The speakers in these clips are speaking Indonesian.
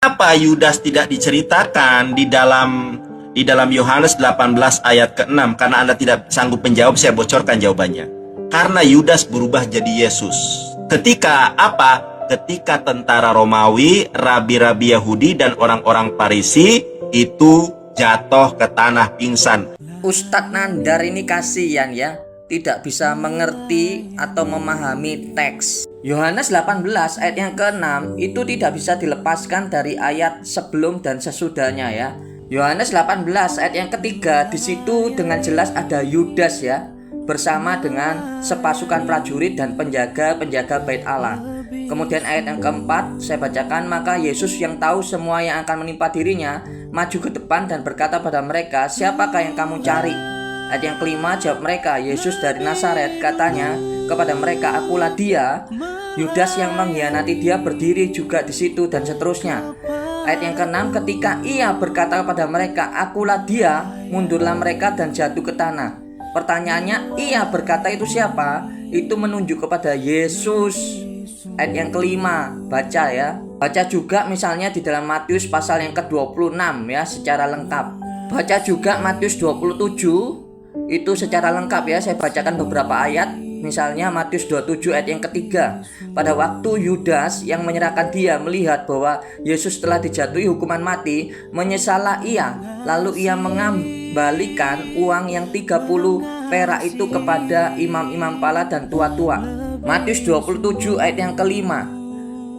Apa Yudas tidak diceritakan di dalam Yohanes 18 ayat ke-6? Karena Anda tidak sanggup menjawab, saya bocorkan jawabannya. Karena Yudas berubah jadi Yesus. Ketika apa? Ketika tentara Romawi, rabi-rabi Yahudi dan orang-orang Farisi itu jatuh ke tanah pingsan. Ustadz Nandar ini kasihan ya, tidak bisa mengerti atau memahami teks. Yohanes 18 ayat yang ke-6 itu tidak bisa dilepaskan dari ayat sebelum dan sesudahnya ya. Yohanes 18 ayat yang ketiga, di situ dengan jelas ada Yudas ya, bersama dengan sepasukan prajurit dan penjaga-penjaga bait Allah. Kemudian ayat yang keempat saya bacakan, maka Yesus yang tahu semua yang akan menimpa dirinya maju ke depan dan berkata pada mereka, siapakah yang kamu cari? Ayat yang kelima, jawab mereka, Yesus dari Nazaret. Katanya kepada mereka, akulah dia. Yudas yang mengkhianati dia berdiri juga di situ, dan seterusnya. Ayat yang keenam, ketika ia berkata kepada mereka, akulah dia, mundurlah mereka dan jatuh ke tanah. Pertanyaannya, ia berkata itu siapa? Itu menunjuk kepada Yesus. Ayat yang kelima, baca ya. Baca juga misalnya di dalam Matius pasal yang ke-26 ya, secara lengkap. Baca juga Matius 27 itu secara lengkap ya. Saya bacakan beberapa ayat. Misalnya Matius 27 ayat yang ketiga. Pada waktu Yudas yang menyerahkan dia melihat bahwa Yesus telah dijatuhi hukuman mati, menyesallah ia. Lalu ia mengembalikan uang yang 30 perak itu kepada imam-imam kepala dan tua-tua. Matius 27 ayat yang kelima.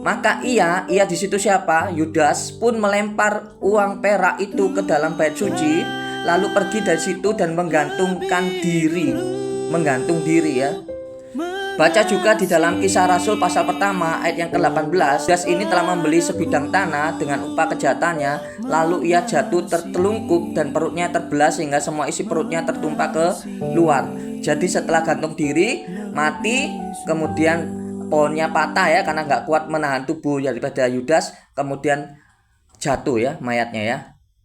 Maka ia di situ siapa? Yudas pun melempar uang perak itu ke dalam bait suci, lalu pergi dari situ dan menggantung diri ya. Baca juga di dalam Kisah Rasul pasal pertama ayat yang ke-18. Yudas ini telah membeli sebidang tanah dengan upah kejahatannya, lalu ia jatuh tertelungkup dan perutnya terbelah sehingga semua isi perutnya tertumpah ke luar. Jadi setelah gantung diri, mati, kemudian pohonnya patah ya, karena nggak kuat menahan tubuh daripada Yudas, kemudian jatuh ya mayatnya ya.